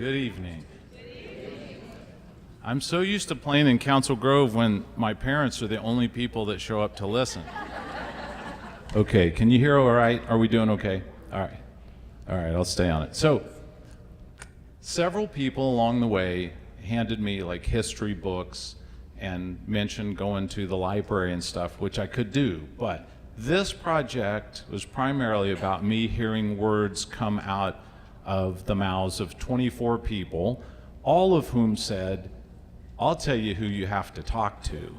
Good evening. I'm so used to playing in Council Grove when my parents are the only people that show up to listen. Okay, can you hear all right? Are we doing okay? All right. All right, I'll stay on it. So, several people along the way handed me like history books and mentioned going to the library and stuff, which I could do, but this project was primarily about me hearing words come out of the mouths of 24 people, all of whom said, "I'll tell you who you have to talk to."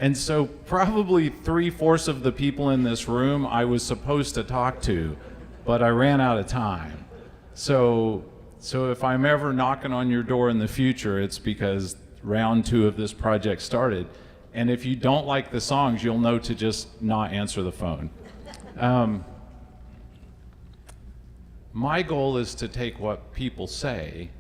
And so probably 3/4 of the people in this room I was supposed to talk to, but I ran out of time. So if I'm ever knocking on your door in the future, it's because round 2 of this project started. And if you don't like the songs, you'll know to just not answer the phone. My goal is to take what people say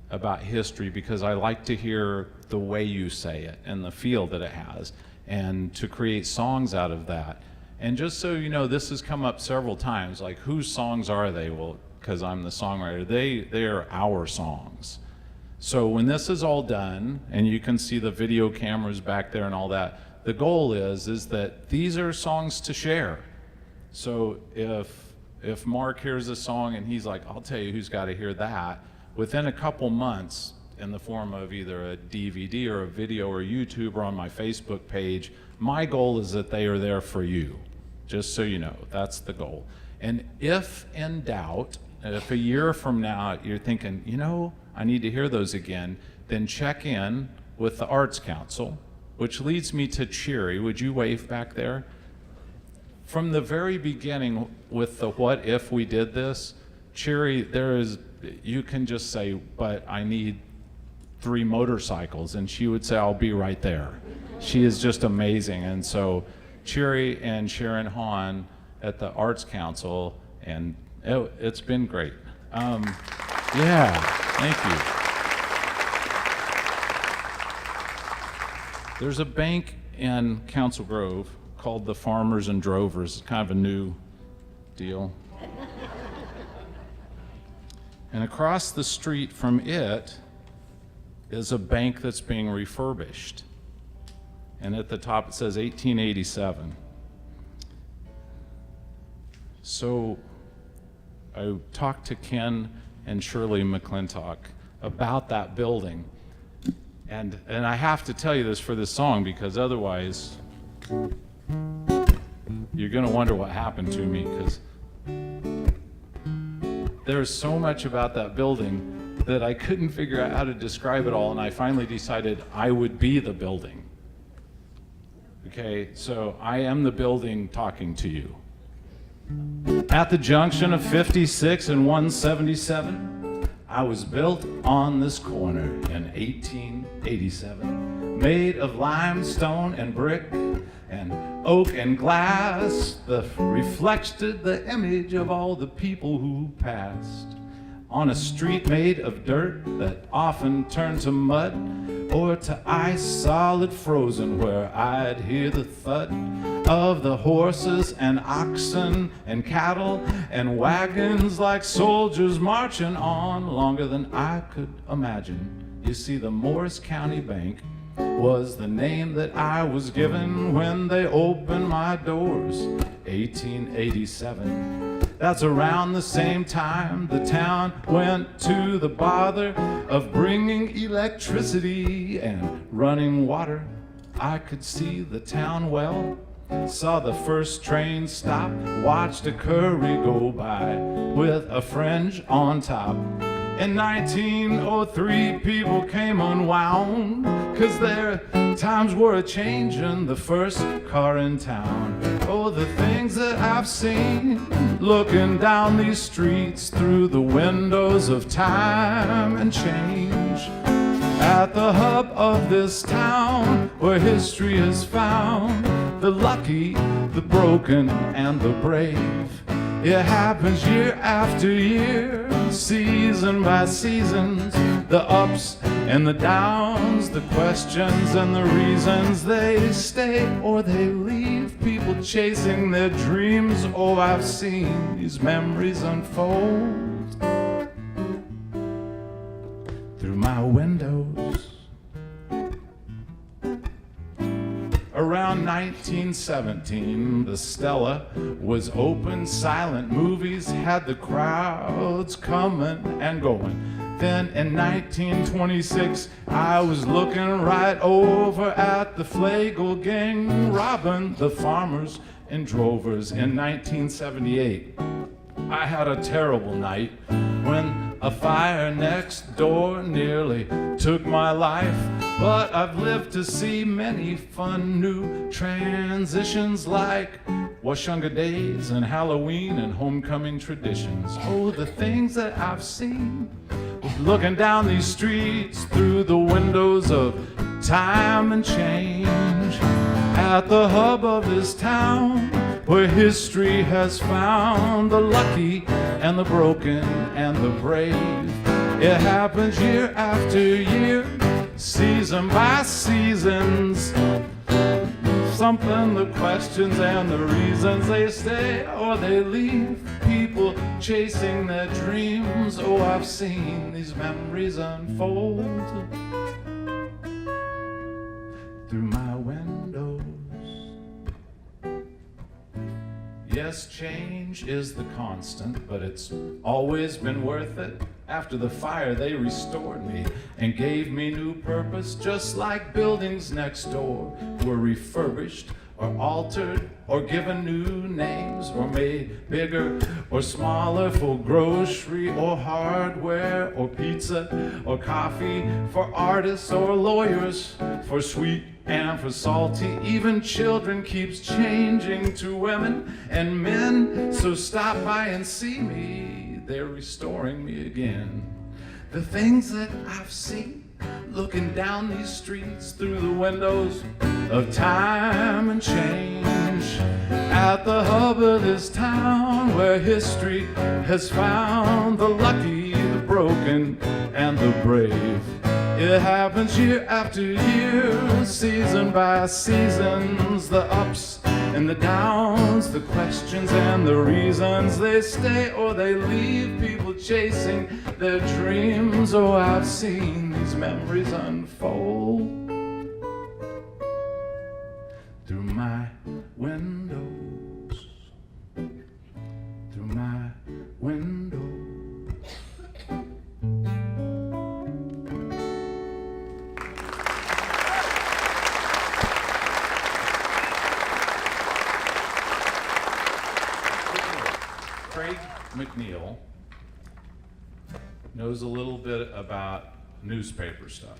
about history, because I like to hear the way you say it and the feel that it has, and to create songs out of that. And just so you know, this has come up several times, like, whose songs are they? Well, because I'm the songwriter, they are our songs. So when this is all done, and you can see the video cameras back there and all that, the goal is that these are songs to share. So if Mark hears a song and he's like, "I'll tell you who's got to hear that," within a couple months, in the form of either a DVD or a video or YouTube or on my Facebook page, my goal is that they are there for you. Just so you know, that's the goal. And if in doubt, if a year from now you're thinking, you know, I need to hear those again, then check in with the Arts Council, which leads me to Cheery. Would you wave back there? From the very beginning with the "what if we did this," Cheery, you can just say, "But I need 3 motorcycles," and she would say, "I'll be right there." She is just amazing. And so Cheery and Sharon Hahn at the Arts Council, and it's been great. Yeah, thank you. There's a bank in Council Grove called the Farmers and Drovers. It's kind of a new deal. And across the street from it is a bank that's being refurbished. And at the top it says 1887. So I talked to Ken and Shirley McClintock about that building. And I have to tell you this for this song, because otherwise you're gonna wonder what happened to me, because there's so much about that building that I couldn't figure out how to describe it all, and I finally decided I would be the building. Okay, so I am the building talking to you. At the junction of 56 and 177, I was built on this corner in 1887, made of limestone and brick and oak and glass, that reflected the image of all the people who passed. On a street made of dirt that often turned to mud or to ice, solid frozen, where I'd hear the thud of the horses and oxen and cattle and wagons, like soldiers marching on longer than I could imagine. You see, the Morris County Bank was the name that I was given when they opened my doors, 1887. That's around the same time the town went to the bother of bringing electricity and running water. I could see the town well, saw the first train stop, watched a curry go by with a fringe on top. In 1903, people came unwound, 'cause their times were a-changin', the first car in town. Oh, the things that I've seen, looking down these streets through the windows of time and change. At the hub of this town, where history is found, the lucky, the broken, and the brave. It happens year after year, season by seasons, the ups and the downs, the questions and the reasons. They stay or they leave, people chasing their dreams. Oh, I've seen these memories unfold. windows. Around 1917, the Stella was open, silent movies had the crowds coming and going. Then in 1926, I was looking right over at the Flagle gang, robbing the farmers and drovers. In 1978, I had a terrible night when a fire next door nearly took my life. But I've lived to see many fun new transitions like Washunga Days and Halloween and homecoming traditions. Oh, the things that I've seen looking down these streets through the windows of time and change. At the hub of this town where history has found the lucky and the broken and the brave. It happens year after year, season by seasons. Something, the questions and the reasons they stay or they leave. People chasing their dreams. Oh, I've seen these memories unfold through my windows. Yes, change is the constant, but it's always been worth it. After the fire, they restored me and gave me new purpose, just like buildings next door were refurbished or altered or given new names or made bigger or smaller for grocery or hardware or pizza or coffee, for artists or lawyers, for sweet and for salty. Even children keeps changing to women and men, so stop by and see me, they're restoring me again. The things that I've seen looking down these streets through the windows of time and change. At the hub of this town where history has found the lucky, the broken, and the brave. It happens year after year, season by seasons, the ups and the downs, the questions and the reasons they stay or they leave. People chasing their dreams. Oh, I've seen these memories unfold through my windows, through my windows. McNeal knows a little bit about newspaper stuff.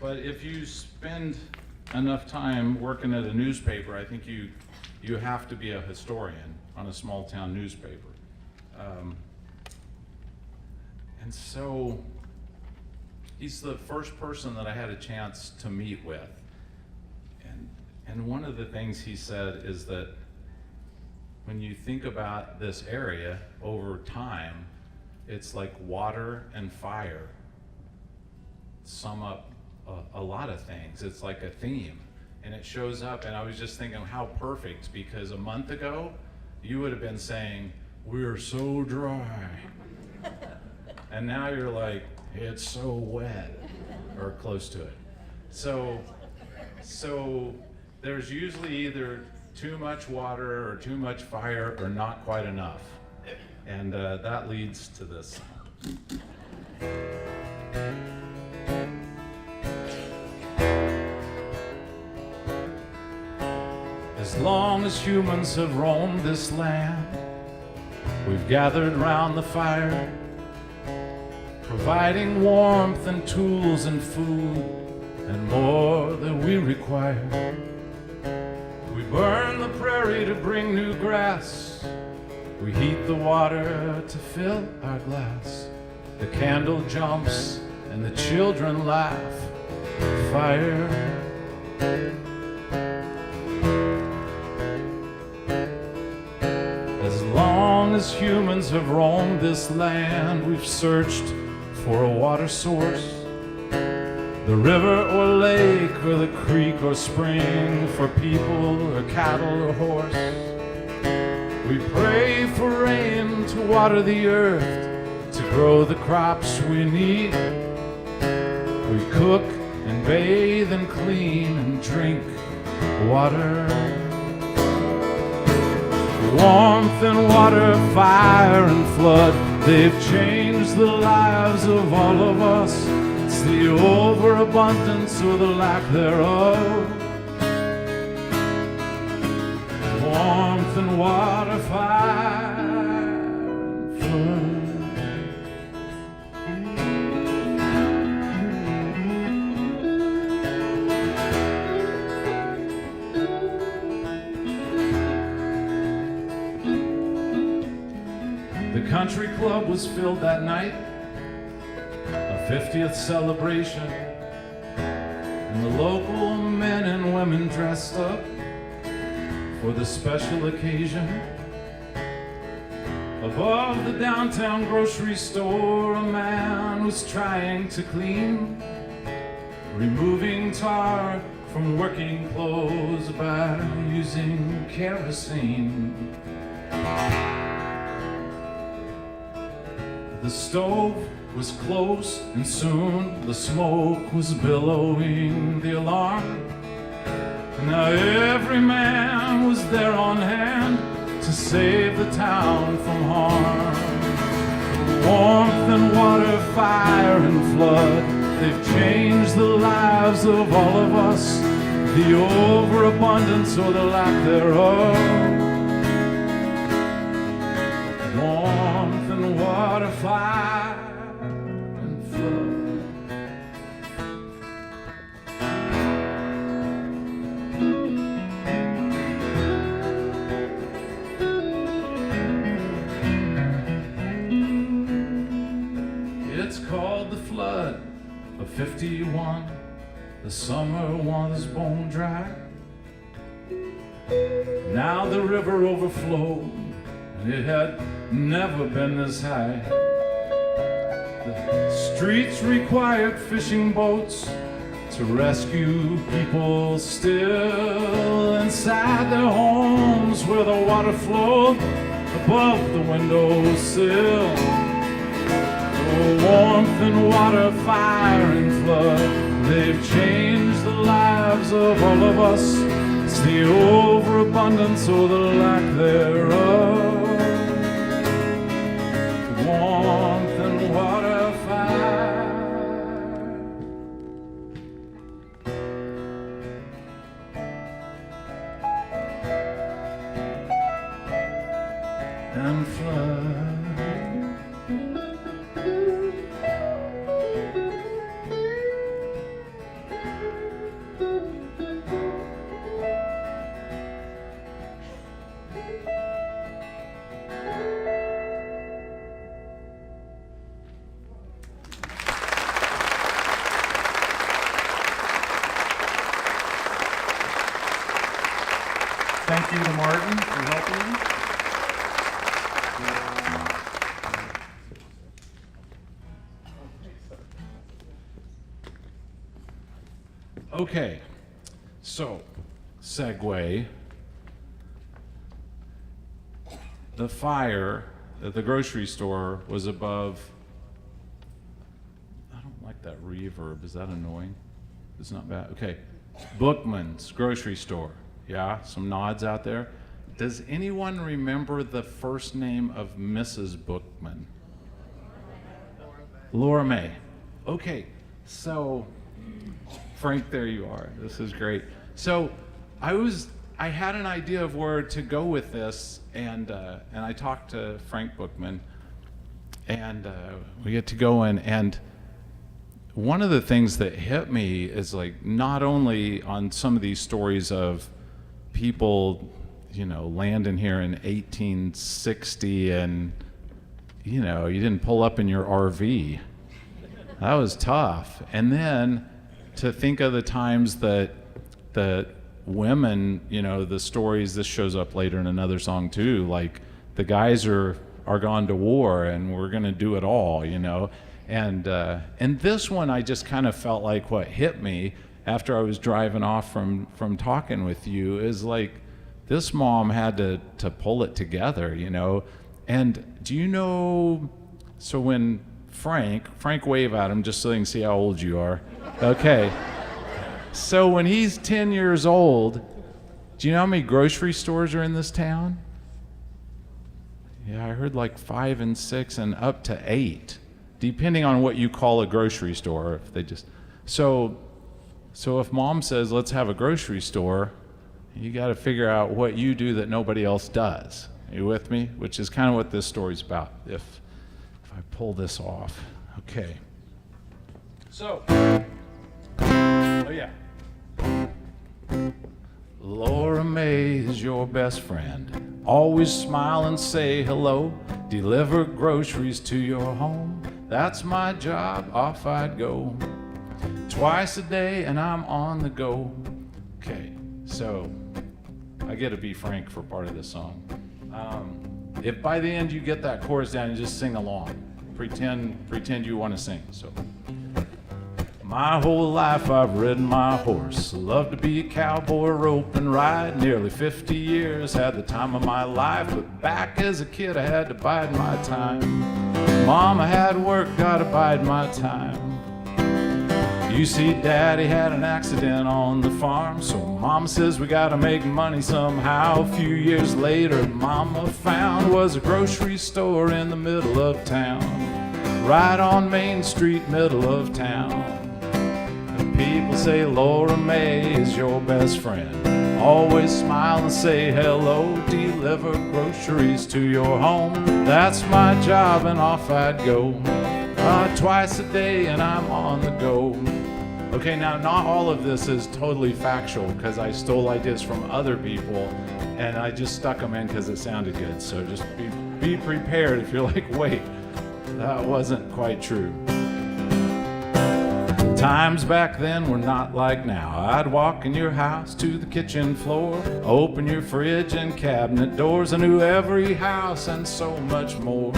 But if you spend enough time working at a newspaper, I think you have to be a historian on a small town newspaper. And so he's the first person that I had a chance to meet with. And one of the things he said is that when you think about this area over time, it's like water and fire sum up a lot of things. It's like a theme, and it shows up. And I was just thinking how perfect, because a month ago you would have been saying, we're so dry. And now you're like, it's so wet, or close to it. So there's usually either too much water or too much fire or not quite enough. And that leads to this. As long as humans have roamed this land, we've gathered round the fire, providing warmth and tools and food and more than we require. We burn the prairie to bring new grass. We heat the water to fill our glass. The candle jumps and the children laugh. Fire. As long as humans have roamed this land, we've searched for a water source. The river or lake or the creek or spring, for people or cattle or horse. We pray for rain to water the earth, to grow the crops we need. We cook and bathe and clean and drink water. Warmth and water, fire and flood, they've changed the lives of all of us. It's the overabundance or the lack thereof. Warmth and water, fire and flood. The country club was filled that night, a 50th celebration, and the local men and women dressed up for the special occasion. Above the downtown grocery store, a man was trying to clean, removing tar from working clothes by using kerosene. The stove was close and soon the smoke was billowing the alarm. Now every man was there on hand to save the town from harm. Warmth and water, fire and flood, they've changed the lives of all of us. The overabundance or the lack thereof. Warmth and water, fire and flood. It's called the flood of 51. The summer was bone dry. Now the river overflowed, and it had never been this high. The streets required fishing boats to rescue people still inside their homes where the water flowed above the windowsill. Oh, warmth and water, fire and flood, they've changed the lives of all of us. It's the overabundance or the lack thereof. Warmth and water, fire and flood. Thank you to Martin for helping me. Okay, so segue. The fire at the grocery store was above. I don't like that reverb. Is that annoying? It's not bad. Okay, Buchman's grocery store. Yeah, some nods out there. Does anyone remember the first name of Mrs. Buchman? Laura May. Okay, so Frank, there you are. This is great. So I had an idea of where to go with this, and I talked to Frank Buchman, and we get to go in, and one of the things that hit me is like not only on some of these stories of people, you know, landing here in 1860 and, you know, you didn't pull up in your RV. That was tough. And then to think of the times that women, you know, the stories, this shows up later in another song too, like the guys are gone to war and we're gonna do it all, you know. And this one I just kind of felt like what hit me after I was driving off from talking with you is like, this mom had to pull it together, you know. And do you know So when Frank wave at him just so they can see how old you are. Okay. So when he's 10 years old, do you know how many grocery stores are in this town? Yeah, I heard like 5 and 6 and up to 8, depending on what you call a grocery store. If they just so if mom says let's have a grocery store, you got to figure out what you do that nobody else does. Are you with me? Which is kind of what this story's about. If I pull this off, okay. So, oh yeah. Laura Mae is your best friend. Always smile and say hello. Deliver groceries to your home. That's my job, off I'd go. Twice a day and I'm on the go. Okay, so I get to be Frank for part of this song. If by the end you get that chorus down, you just sing along. Pretend you want to sing. So. My whole life I've ridden my horse. Loved to be a cowboy, rope and ride. Nearly 50 years, had the time of my life. But back as a kid I had to bide my time. Mama had work, gotta bide my time. You see, Daddy had an accident on the farm, so Mama says we gotta make money somehow. A few years later, Mama found was a grocery store in the middle of town. Right on Main Street, middle of town. And people say Laura Mae is your best friend. Always smile and say hello. Deliver groceries to your home. That's my job and off I'd go. Twice a day and I'm on the go. Okay, now not all of this is totally factual because I stole ideas from other people and I just stuck them in because it sounded good. So just be prepared if you're like, wait, that wasn't quite true. Times back then were not like now. I'd walk in your house to the kitchen floor, open your fridge and cabinet doors. I knew every house and so much more.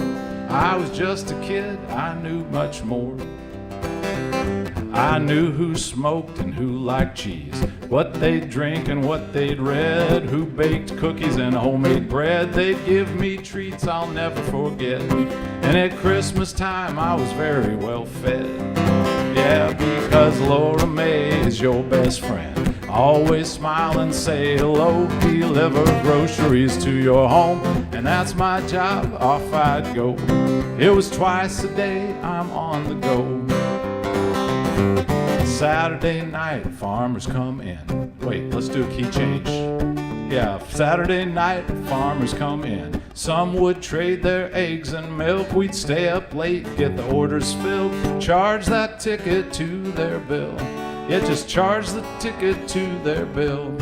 I was just a kid, I knew much more. I knew who smoked and who liked cheese, what they'd drink and what they'd read, who baked cookies and homemade bread. They'd give me treats I'll never forget. And at Christmas time I was very well fed. Yeah, because Laura Mae is your best friend. Always smile and say hello. Deliver groceries to your home. And that's my job, off I'd go. It was twice a day, I'm on the go. Saturday night, farmers come in. Wait, let's do a key change. Yeah, Saturday night, farmers come in. Some would trade their eggs and milk. We'd stay up late, get the orders filled. Charge that ticket to their bill. Yeah, just charge the ticket to their bill.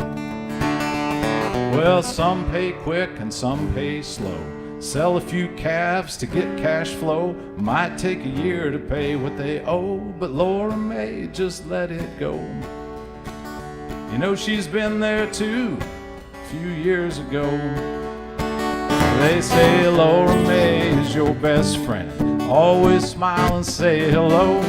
Well, some pay quick and some pay slow. Sell a few calves to get cash flow. Might take a year to pay what they owe, but Laura Mae just let it go. You know she's been there too, a few years ago. They say Laura Mae is your best friend. Always smile and say hello.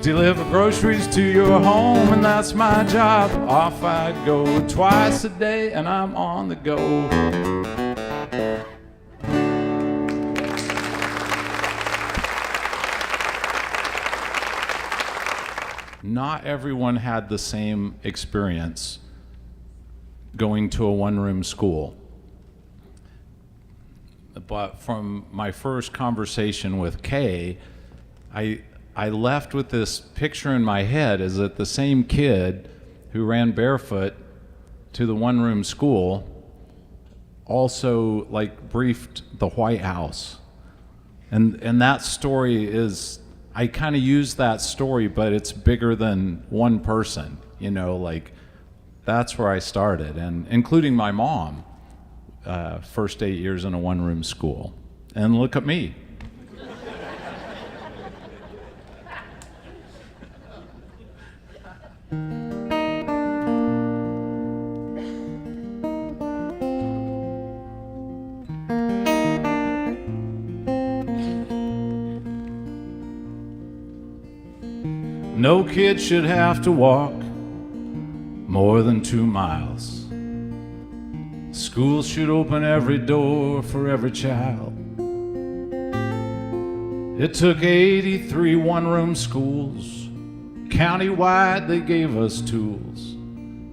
Deliver groceries to your home, and that's my job, off I'd go. Twice a day and I'm on the go. Not everyone had the same experience going to a one-room school. But from my first conversation with Kay, I left with this picture in my head is that the same kid who ran barefoot to the one-room school also like briefed the White House. And that story is, I kind of use that story, but it's bigger than one person, you know, like that's where I started, and including my mom, first 8 years in a one-room school. And look at me. No kid should have to walk more than 2 miles. Schools should open every door for every child. It took 83 one-room schools. Countywide, they gave us tools.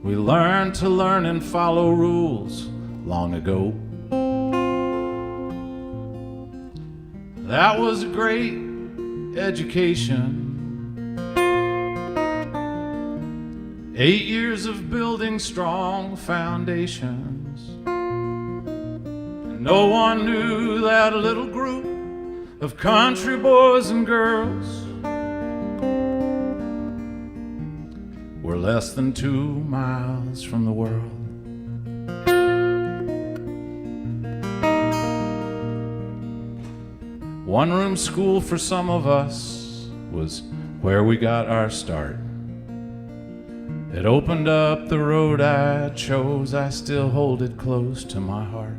We learned to learn and follow rules long ago. That was a great education. 8 years of building strong foundations. And no one knew that little group of country boys and girls were less than 2 miles from the world. One-room school for some of us was where we got our start. It opened up the road I chose. I still hold it close to my heart.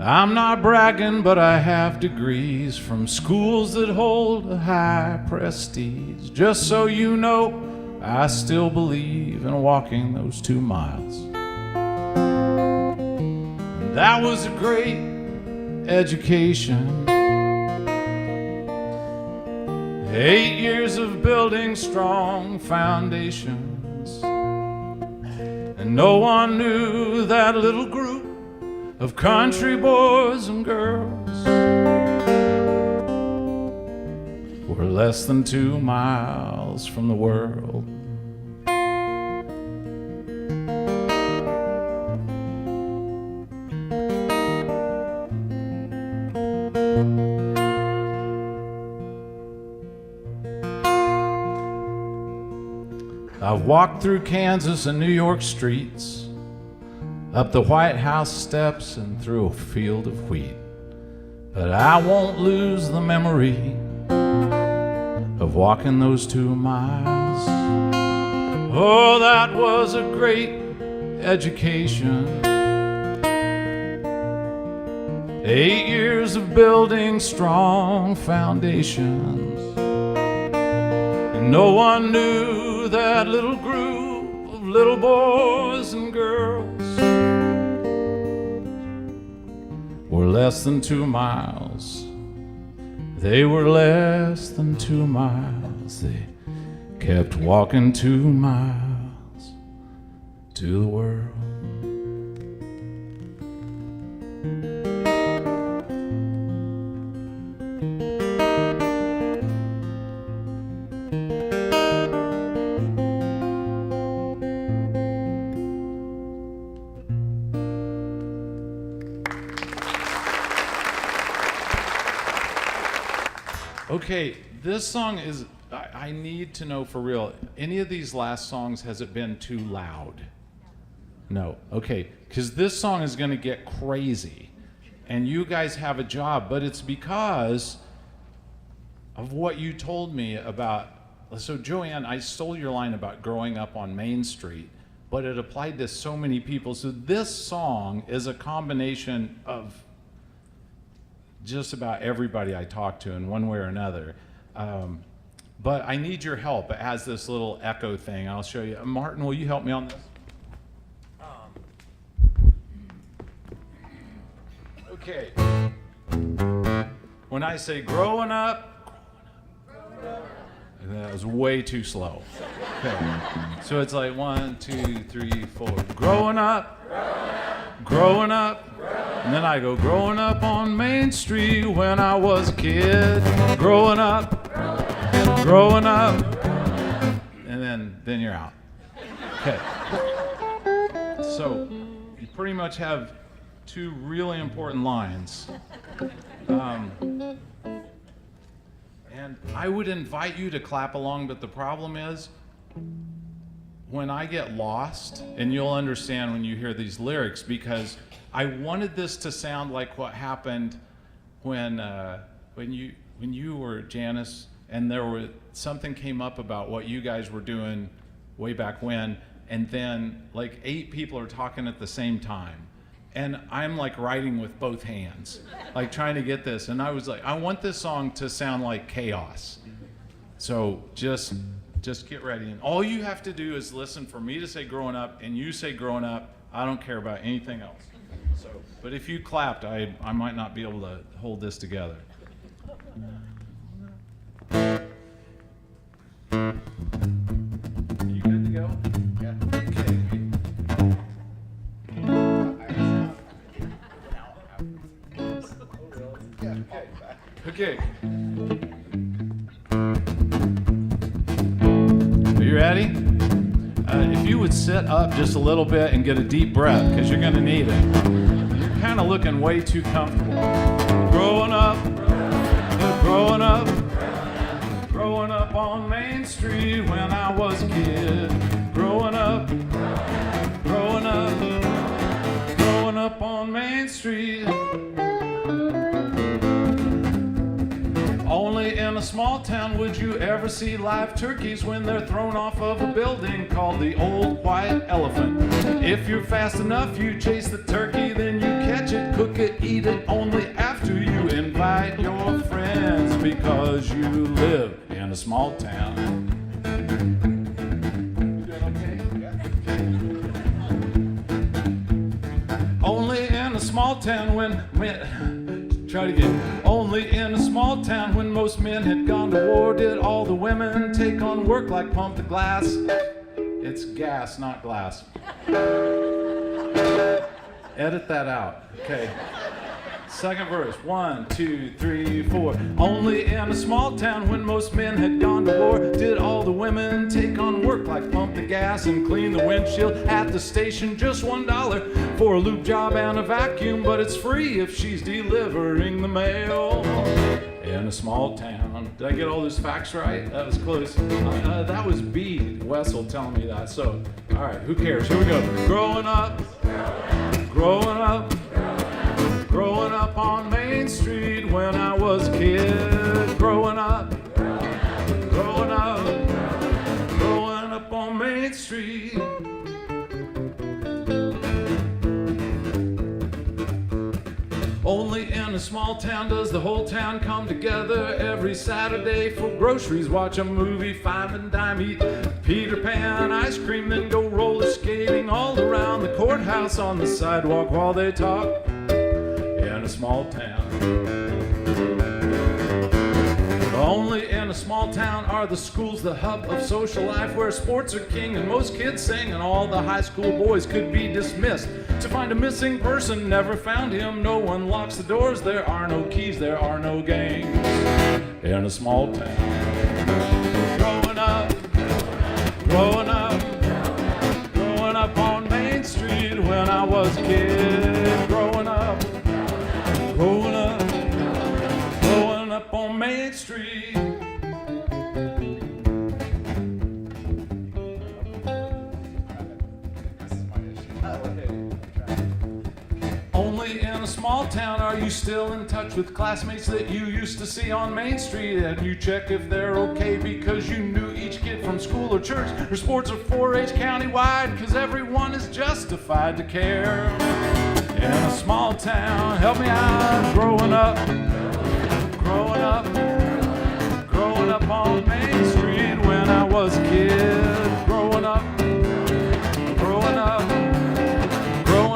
I'm not bragging, but I have degrees from schools that hold a high prestige. Just so you know, I still believe in walking those 2 miles. That was a great education. 8 years of building strong foundations. And no one knew that little group of country boys and girls were less than 2 miles from the world. I've walked through Kansas and New York streets, up the White House steps and through a field of wheat. But I won't lose the memory of walking those 2 miles. Oh, that was a great education. 8 years of building strong foundations. And no one knew that little group of little boys and girls were less than 2 miles. They were less than 2 miles. They kept walking 2 miles to the world. Okay, this song is, I need to know for real, any of these last songs, has it been too loud? No, okay, because this song is going to get crazy, and you guys have a job, but it's because of what you told me about, so Joann, I stole your line about growing up on Main Street, but it applied to so many people, so this song is a combination of just about everybody I talk to in one way or another. But I need your help. It has this little echo thing. I'll show you. Martin, will you help me on this? Okay. When I say growing up, that was way too slow. Okay. So it's like 1, 2, 3, 4. Growing up, growing up. And then I go, growing up on Main Street when I was a kid. Growing up, growing up. And then you're out. Okay. So you pretty much have 2 really important lines. And I would invite you to clap along, but the problem is, when I get lost, and you'll understand when you hear these lyrics, because I wanted this to sound like what happened when you were Janis, and something came up about what you guys were doing way back when, and then like 8 people are talking at the same time, and I'm like writing with both hands, like trying to get this, and I was like, I want this song to sound like chaos, so just get ready, and all you have to do is listen for me to say growing up, and you say growing up. I don't care about anything else. So, but if you clapped, I might not be able to hold this together. Okay. Are you ready? If you would sit up just a little bit and get a deep breath, because you're going to need it. You're kind of looking way too comfortable. Growing up on Main Street when I was a kid. Growing up on Main Street. Only in a small town would you ever see live turkeys when they're thrown off of a building called the Old White Elephant. If you're fast enough, you chase the turkey, then you catch it, cook it, eat it only after you invite your friends because you live in a small town. You doing okay? Only in a small town Try it again. Only in a small town when most men had gone to war did all the women take on work like pump the glass. It's gas, not glass. Edit that out. Okay. Second verse. 1, 2, 3, 4. Only in a small town when most men had gone to war did all the women take on work like pump the gas and clean the windshield at the station. Just $1 for a lube job and a vacuum, but it's free if she's delivering the mail in a small town. Did I get all those facts right? That was close. That was B. Wessel telling me that. So, all right, who cares? Here we go. Growing up on Main Street when I was a kid. Growing up on Main Street. Only in a small town does the whole town come together every Saturday for groceries, watch a movie, 5 and dime, eat Peter Pan ice cream, then go roller skating all around the courthouse on the sidewalk while they talk in a small town. Only in a small town are the schools the hub of social life where sports are king and most kids sing and all the high school boys could be dismissed. To find a missing person, never found him, no one locks the doors, there are no keys, there are no gangs in a small town. Growing up on Main Street when I was a kid. Growing up on Main Street. Only in a small town are you still in touch with classmates that you used to see on Main Street, and you check if they're okay because you knew each kid from school or church or sports or 4-H countywide, because everyone is justified to care in a small town. Help me out. Growing up on Main Street when I was a kid. Growing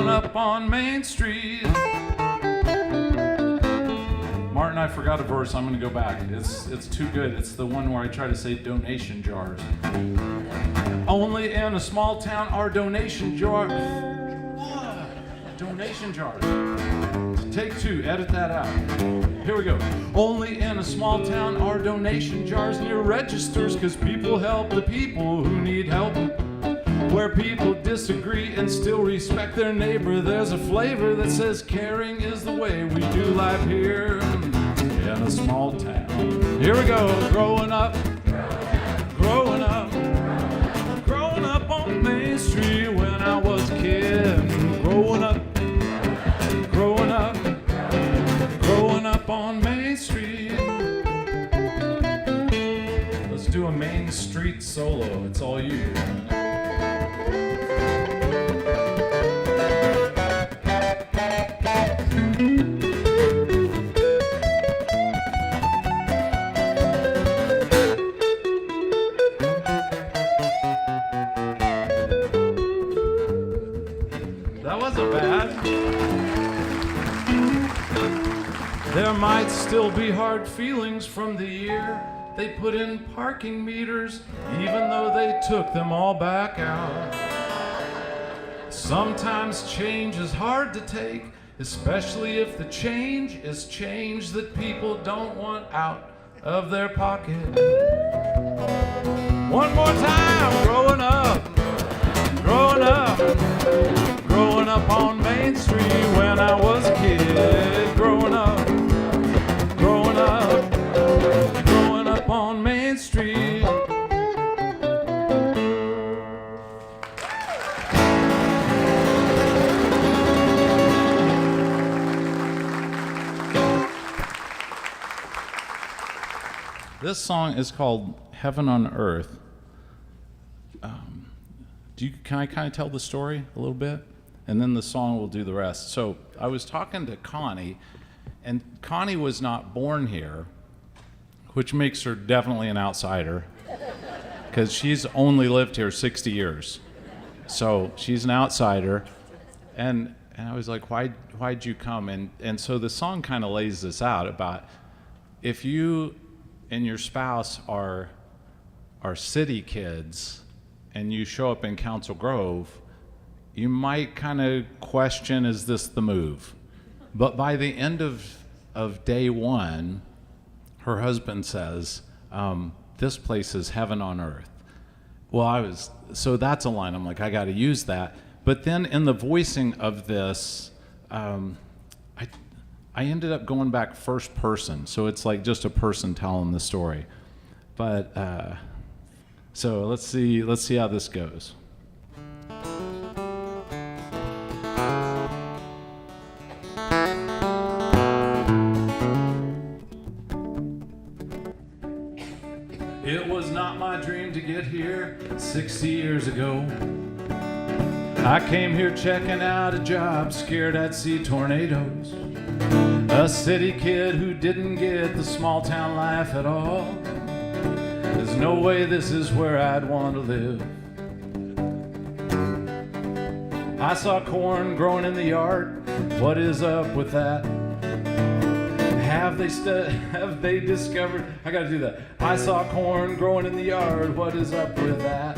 up on Main Street. Martin, I forgot a verse. I'm going to go back. It's too good. It's the one where I try to say donation jars. Only in a small town are donation jars. Donation jars. Take 2, edit that out. Here we go. Only in a small town are donation jars near registers, because people help the people who need help. Where people disagree and still respect their neighbor, there's a flavor that says caring is the way we do life here in a small town. Here we go. Growing up on Main Street when I was a kid. Growing up on Main Street. Let's do a Main Street solo. It's all you. That wasn't bad. There might still be hard feelings from the year they put in parking meters, even though they took them all back out. Sometimes change is hard to take, especially if the change is change that people don't want out of their pocket. One more time, growing up on Main Street when I was a kid. Growing up on Main Street. This song is called Heaven on Earth. Can I kind of tell the story a little bit? And then the song will do the rest. So I was talking to Connie, and Connie was not born here, which makes her definitely an outsider, because she's only lived here 60 years. So she's an outsider. And I was like, why'd you come? And so the song kind of lays this out about if you and your spouse are city kids and you show up in Council Grove, you might kind of question, is this the move? But by the end of day one, her husband says, this place is heaven on earth. Well, so that's a line, I'm like, I gotta use that. But then in the voicing of this, I ended up going back first person, so it's like just a person telling the story. But so let's see how this goes. It was not my dream to get here 60 years ago. I came here checking out a job, scared I'd see tornadoes. A city kid who didn't get the small town life at all. There's no way this is where I'd want to live. I saw corn growing in the yard. What is up with that? Have they discovered? I gotta do that. I saw corn growing in the yard. What is up with that?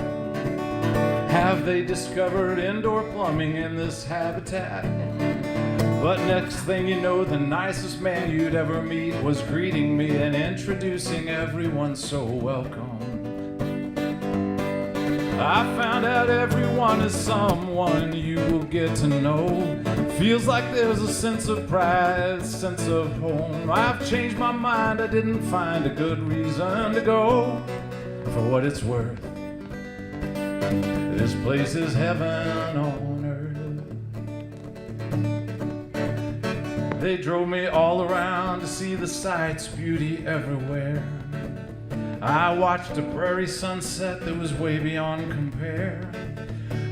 Have they discovered indoor plumbing in this habitat? But next thing you know, the nicest man you'd ever meet was greeting me and introducing everyone so welcome. I found out everyone is someone you will get to know. Feels like there's a sense of pride, sense of home. I've changed my mind, I didn't find a good reason to go. For what it's worth, this place is heaven on earth. They drove me all around to see the sights, beauty everywhere. I watched a prairie sunset that was way beyond compare.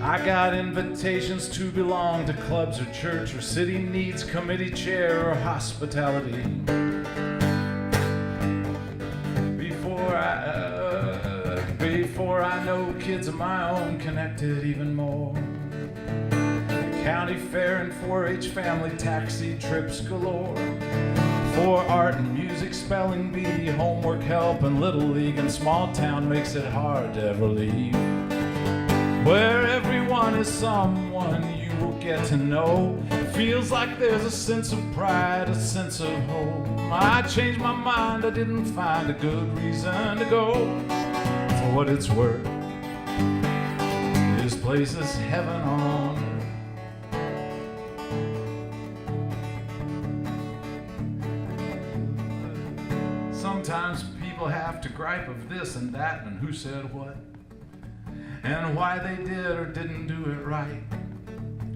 I got invitations to belong to clubs or church or city needs committee chair or hospitality. Before I know, kids of my own connected even more. County fair and 4-H family taxi trips galore. For art and music, spelling bee, homework help, and little league and small town makes it hard to ever leave. Where everyone is someone you will get to know. Feels like there's a sense of pride, a sense of hope. I changed my mind, I didn't find a good reason to go. For what it's worth, this place is heaven on earth. Sometimes people have to gripe of this and that and who said what and why they did or didn't do it right.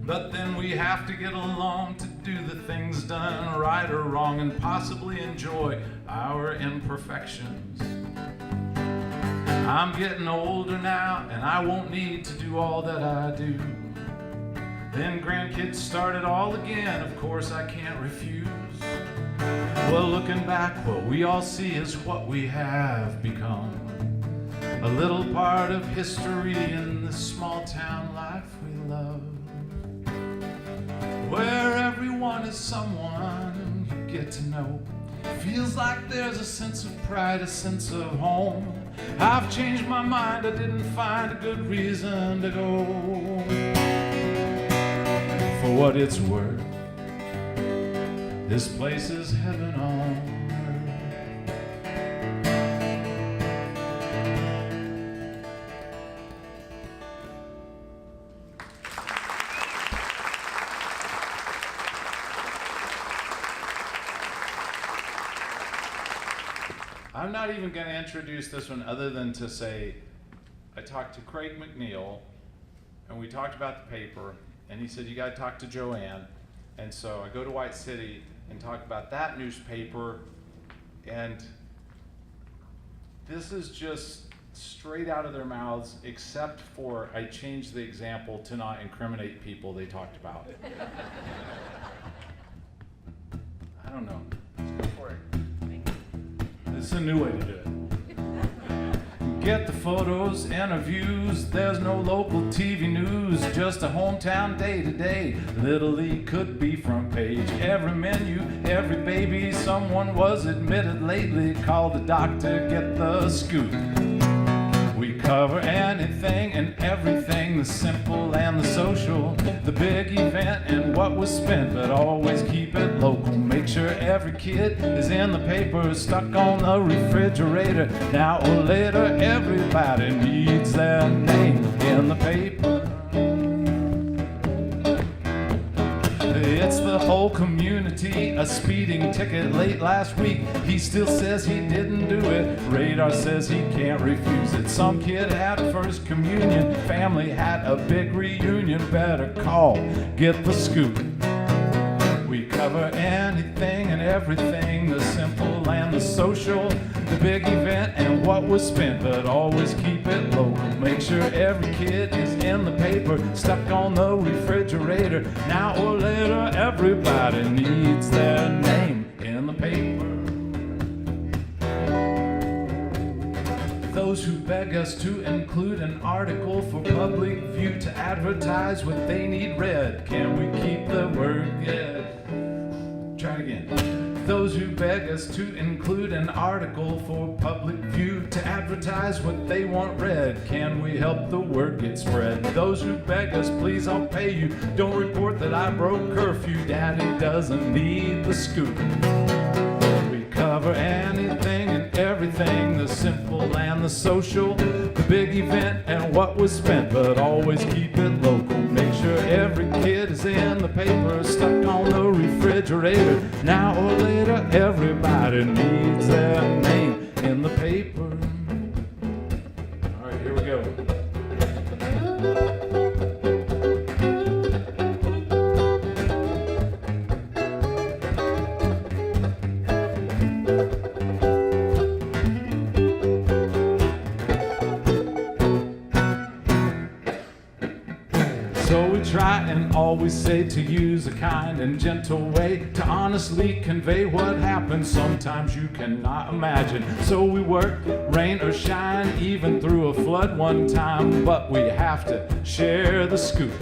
But then we have to get along to do the things done right or wrong and possibly enjoy our imperfections. I'm getting older now and I won't need to do all that I do. Then grandkids start it all again, of course I can't refuse. Well, looking back, what we all see is what we have become. A little part of history in this small town life we love. Where everyone is someone you get to know. Feels like there's a sense of pride, a sense of home. I've changed my mind, I didn't find a good reason to go. For what it's worth, This place is heaven on earth. I'm not even going to introduce this one other than to say I talked to Craig McNeal and we talked about the paper and he said you got to talk to Joann, and so I go to White City and talk about that newspaper, and this is just straight out of their mouths, except for I changed the example to not incriminate people they talked about. I don't know. Let's go for it. This is a new way to do it. Get the photos and the views. There's no local TV news, just a hometown day-to-day. Little League could be front page. Every menu, every baby someone was admitted lately. Call the doctor, get the scoop. We cover anything and everything, the simple and the social, the big event and what was spent, but always keep it local. Make sure every kid is in the paper, stuck on the refrigerator. Now or later, everybody needs their name in the paper. It's the whole community. A speeding ticket late last week. He still says he didn't do it. Radar says he can't refuse it. Some kid had first communion. Family had a big reunion. Better call, get the scoop. We cover anything and everything, the simple and the social, the big event and what was spent, but always keep it local. Make sure every kid is in the paper, stuck on the refrigerator. Now or later, everybody needs their name in the paper. Those who beg us to include an article for public view to advertise what they need read. Can we keep the word? Yeah. Try it again. Those who beg us to include an article for public view to advertise what they want read. Can we help the word get spread? Those who beg us, please, I'll pay you. Don't report that I broke curfew. Daddy doesn't need the scoop. We cover anything and everything, the simple and the social, the big event and what was spent, but always keep it local. Make sure every kid is in the paper, stuck on the refrigerator. Now or later, everybody needs their name in the paper. All right, here we go. Try and always say to use a kind and gentle way to honestly convey what happened. Sometimes you cannot imagine, so we work, rain or shine, even through a flood one time, but we have to share the scoop.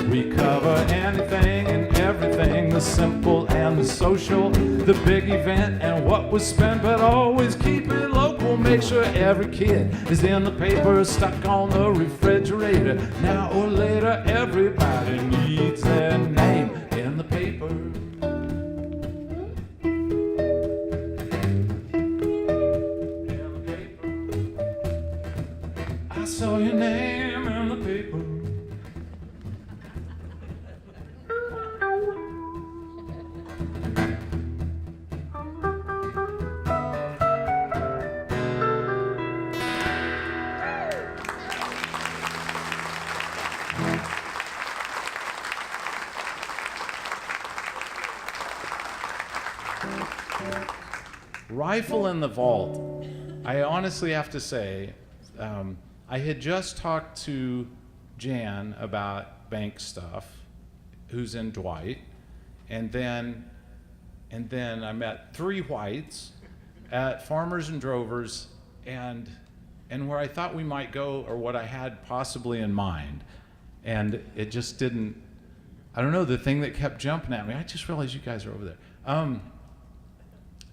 We cover anything and everything, the simple and the social, the big event and what was spent, but always keep it local. Make sure every kid is in the paper, stuck on the refrigerator. Now or later, everybody needs their name in the paper. In the paper. I saw your name in the paper. Rifle in the vault. I honestly have to say, I had just talked to Jan about bank stuff, who's in Dwight, and then I met 3 whites at Farmers and Drovers, and where I thought we might go, or what I had possibly in mind, and it just didn't. I don't know, the thing that kept jumping at me. I just realized you guys are over there.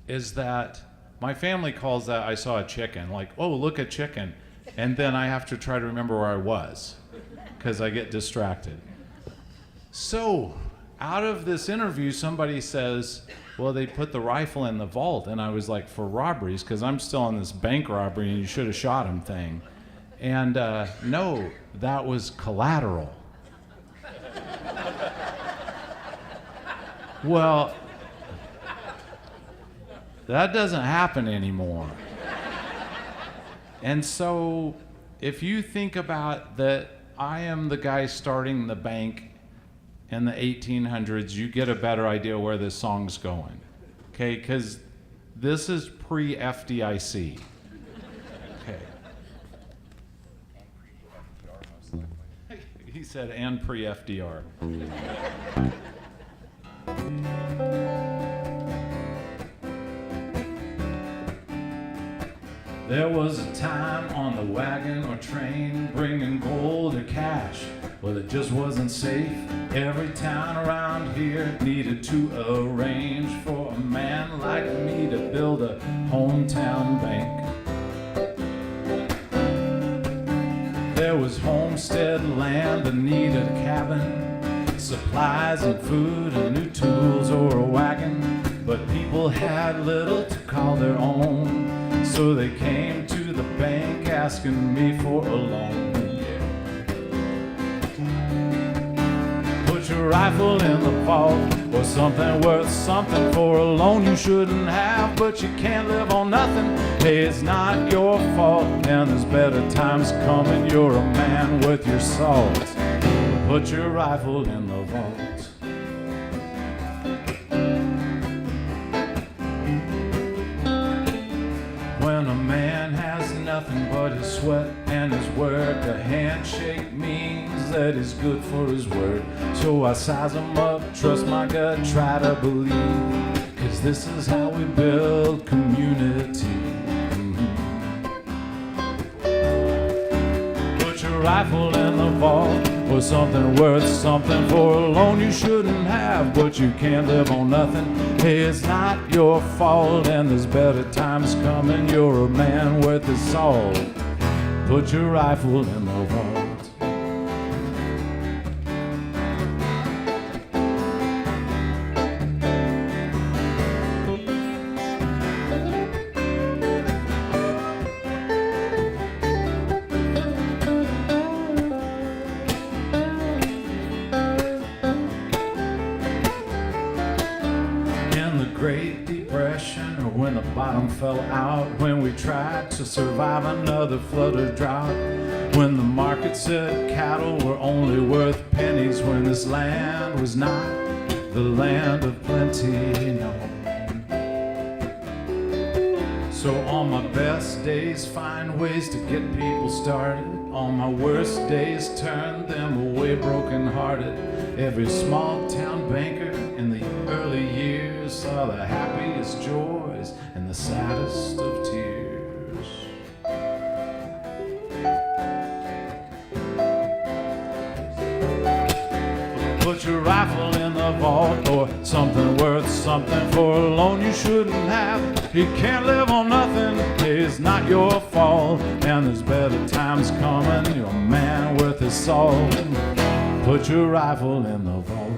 Is that my family calls that I saw a chicken, like, oh, look, a chicken. And then I have to try to remember where I was because I get distracted. So out of this interview, somebody says, well, they put the rifle in the vault. And I was like, for robberies, because I'm still on this bank robbery and you should have shot him thing. And no, that was collateral. Well, that doesn't happen anymore. And so if you think about that, I am the guy starting the bank in the 1800s, you get a better idea where this song's going. Okay, because this is pre-FDIC. Okay. He said, and pre-FDR. There was a time on the wagon or train bringing gold or cash. Well, it just wasn't safe. Every town around here needed to arrange for a man like me to build a hometown bank. There was homestead land that needed a cabin, supplies and food and new tools or a wagon. But people had little to call their own, so they came to the bank asking me for a loan. Put your rifle in the vault, or something worth something for a loan you shouldn't have, but you can't live on nothing. Hey, it's not your fault, and there's better times coming. You're a man worth your salt. Put your rifle in the vault. When a man has nothing but his sweat and his work, a handshake means that he's good for his word. So I size him up, trust my gut, try to believe, 'cause this is how we build community. Put your rifle in the vault, or something worth something for a loan you shouldn't have, but you can't live on nothing. Hey, it's not your fault, and there's better times coming. You're a man worth his salt. Put your rifle in the vault. Fell out when we tried to survive another flood or drought, when the market said cattle were only worth pennies, when this land was not the land of plenty, no. So on my best days find ways to get people started, on my worst days turn them away broken hearted. Every small town banker in the early years saw the happiest joys and the saddest of tears. Put your rifle in the vault, or something worth something for a loan you shouldn't have. You can't live on nothing, it's not your fault, and there's better times coming. You're a man worth his salt. Put your rifle in the vault.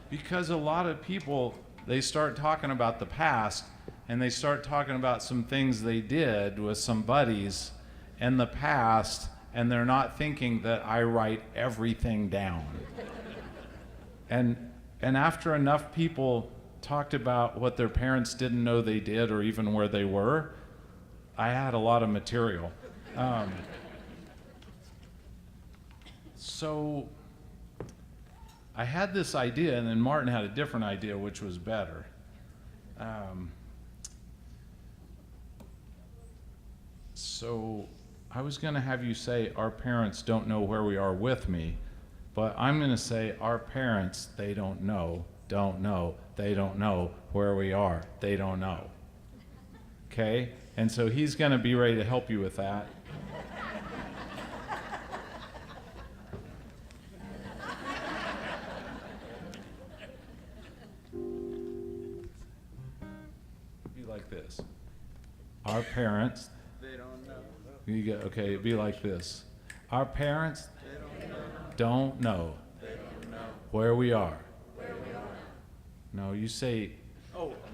Because a lot of people, they start talking about the past, and they start talking about some things they did with some buddies in the past, and they're not thinking that I write everything down. And after enough people talked about what their parents didn't know they did, or even where they were, I had a lot of material. So I had this idea, and then Martin had a different idea, which was better. So I was going to have you say, our parents don't know where we are with me, but I'm going to say, our parents, they don't know, they don't know where we are, they don't know. Okay? And so he's going to be ready to help you with that. Be like this. Our parents, They don't know. you go, okay, it'd be like this. Our parents don't know where we are. No, you say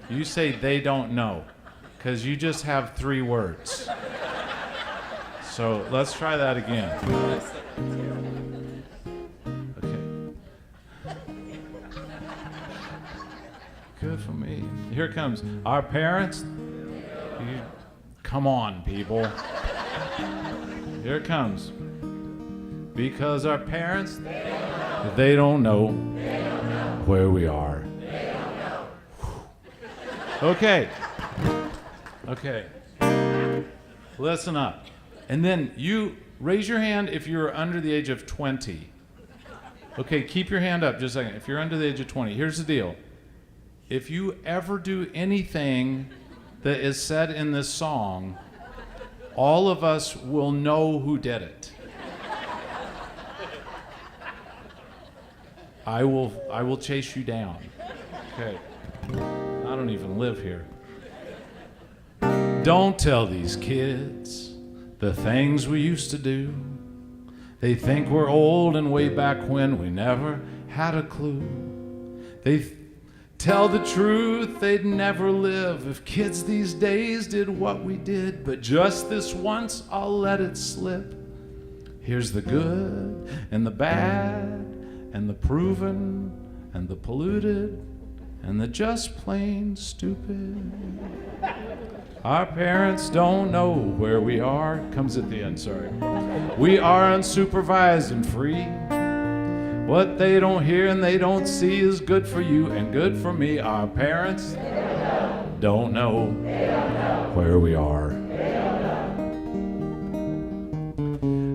they don't know, because you just have 3 words. So let's try that again. Okay. Good for me. Here it comes. Our parents. Come on, people. Here it comes. Because our parents, they don't know where we are. Okay. Okay. Listen up. And then you raise your hand if you're under the age of 20. Okay, keep your hand up just a second. If you're under the age of 20, here's the deal. If you ever do anything that is said in this song, all of us will know who did it. I will chase you down. Okay. I don't even live here. Don't tell these kids the things we used to do. They think we're old and way back when we never had a clue. They tell the truth they'd never live if kids these days did what we did. But just this once I'll let it slip. Here's the good and the bad and the proven and the polluted and the just plain stupid. Our parents don't know where we are. Comes at the end, sorry. We are unsupervised and free. What they don't hear and they don't see is good for you and good for me. Our parents don't know where we are.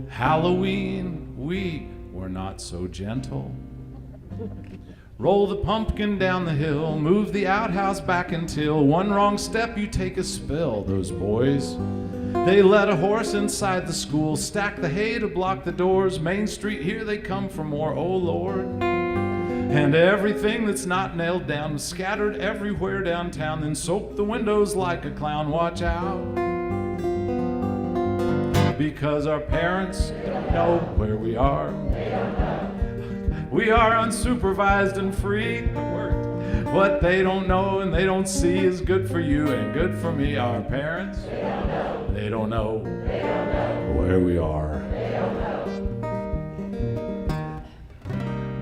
Halloween, we were not so gentle. Roll the pumpkin down the hill, move the outhouse back until one wrong step you take a spill. Those boys, they led a horse inside the school, stack the hay to block the doors. Main Street, here they come for more, oh Lord. And everything that's not nailed down was scattered everywhere downtown, then soap the windows like a clown. Watch out, because our parents don't know where we are. We are unsupervised and free. It worked. What they don't know and they don't see is good for you and good for me. Our parents, they don't know where we are.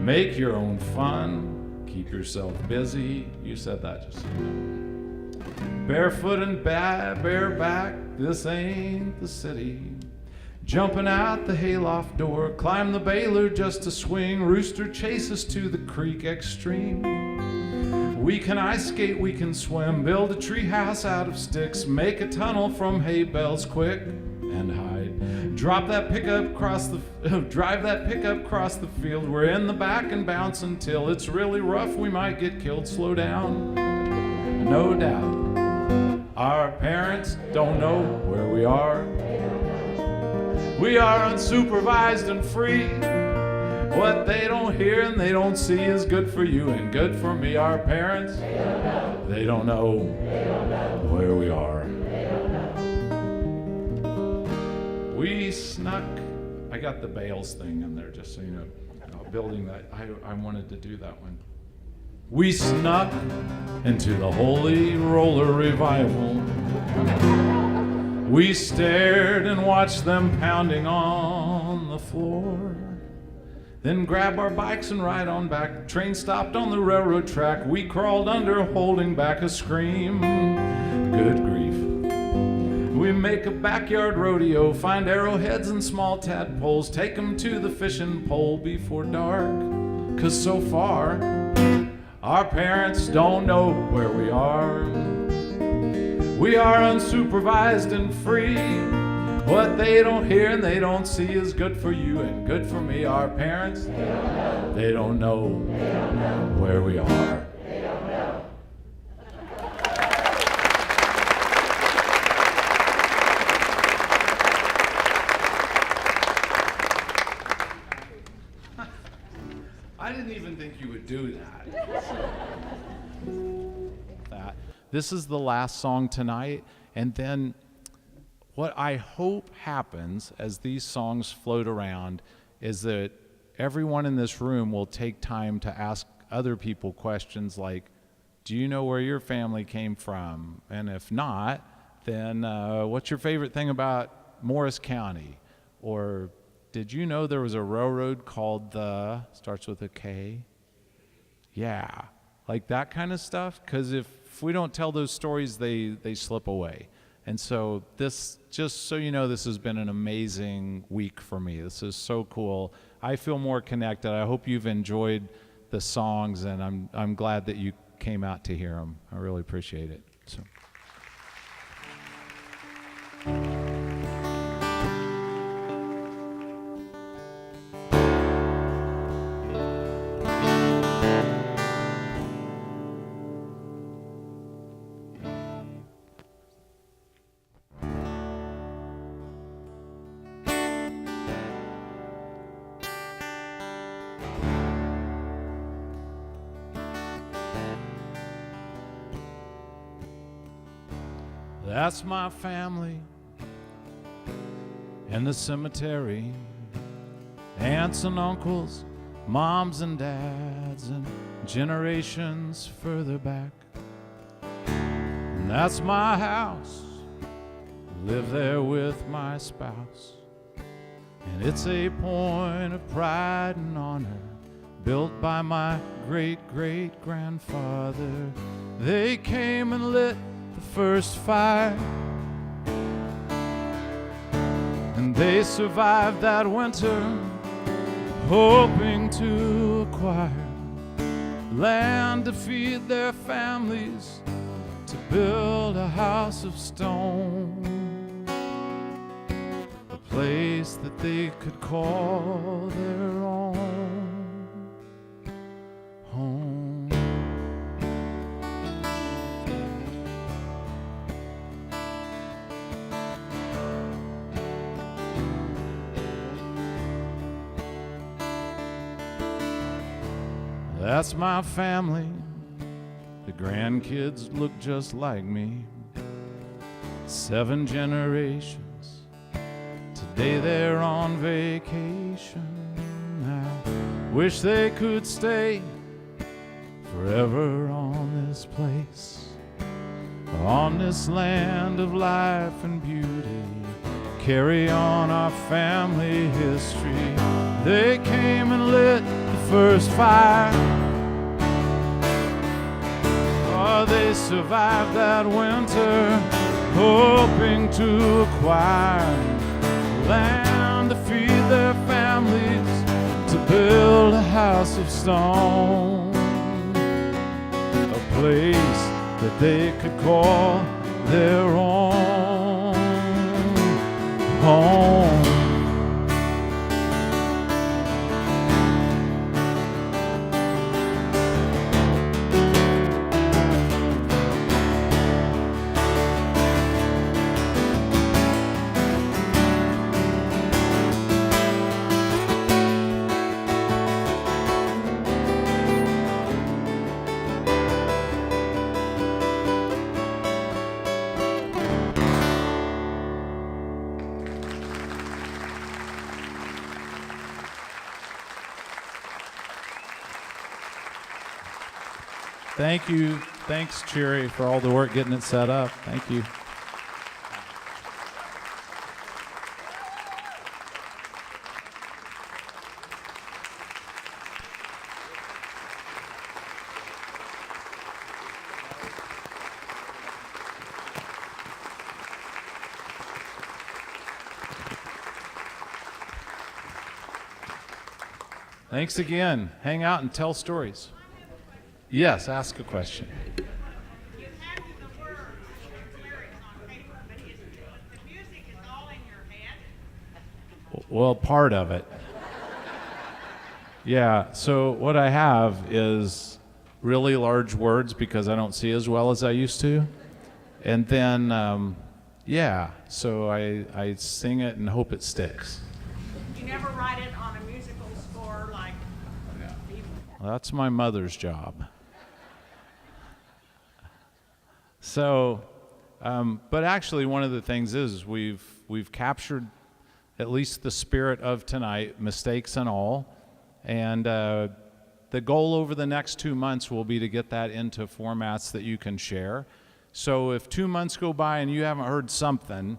Make your own fun. Keep yourself busy. You said that just so you know. Barefoot and bareback, this ain't the city. Jumping out the hayloft door, climb the baler just to swing. Rooster chase us to the creek extreme. We can ice skate, we can swim, build a treehouse out of sticks, make a tunnel from hay bales quick and hide. Drive that pickup across the field. We're in the back and bounce until it's really rough. We might get killed. Slow down, no doubt. Our parents don't know where we are. We are unsupervised and free. What they don't hear and they don't see is good for you and good for me. Our parents, they don't know where we are. We snuck, I got the bales thing in there just so you know, building that, I wanted to do that one. We snuck into the Holy Roller Revival. We stared and watched them pounding on the floor. Then grab our bikes and ride on back. Train stopped on the railroad track. We crawled under, holding back a scream. Good grief. We make a backyard rodeo, find arrowheads and small tadpoles, take them to the fishing pole before dark. 'Cause so far, our parents don't know where we are. We are unsupervised and free. What they don't hear and they don't see is good for you and good for me. Our parents, they don't know where we are. I didn't even think you would do that. This is the last song tonight, and then what I hope happens as these songs float around is that everyone in this room will take time to ask other people questions like, do you know where your family came from? And if not, then what's your favorite thing about Morris County? Or did you know there was a railroad called starts with a K? Yeah, like that kind of stuff. Because if we don't tell those stories, they slip away. And so this, just so you know, this has been an amazing week for me. This is so cool. I feel more connected. I hope you've enjoyed the songs, and I'm glad that you came out to hear them. I really appreciate it. So. That's my family in the cemetery. Aunts and uncles, moms and dads, and generations further back. And that's my house, live there with my spouse. And it's a point of pride and honor, built by my great-great-grandfather. They came and lit the first fire, and they survived that winter, hoping to acquire land to feed their families, to build a house of stone, a place that they could call their own home. That's my family. The grandkids look just like me. 7 generations. Today they're on vacation. I wish they could stay forever on this place, on this land of life and beauty. Carry on our family history. They came and lit the first fire. Oh, they survived that winter, hoping to acquire land to feed their families, to build a house of stone, a place that they could call their own home. Thank you. Thanks, Cheery, for all the work getting it set up. Thank you. Thanks again. Hang out and tell stories. Yes, ask a question. You have the words and lyrics on paper, but the music is all in your head. Well, part of it. Yeah, so what I have is really large words because I don't see as well as I used to. And then, so I sing it and hope it sticks. You never write it on a musical score like That's my mother's job. So, but actually one of the things is we've captured at least the spirit of tonight, mistakes and all, and the goal over the next 2 months will be to get that into formats that you can share. So if 2 months go by and you haven't heard something,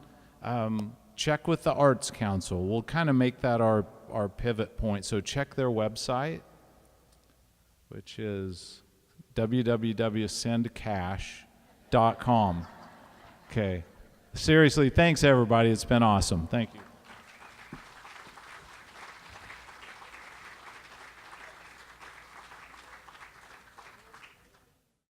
check with the Arts Council. We'll kind of make that our pivot point. So check their website, which is www.sendcash.com. Okay. Seriously, thanks everybody. It's been awesome. Thank you.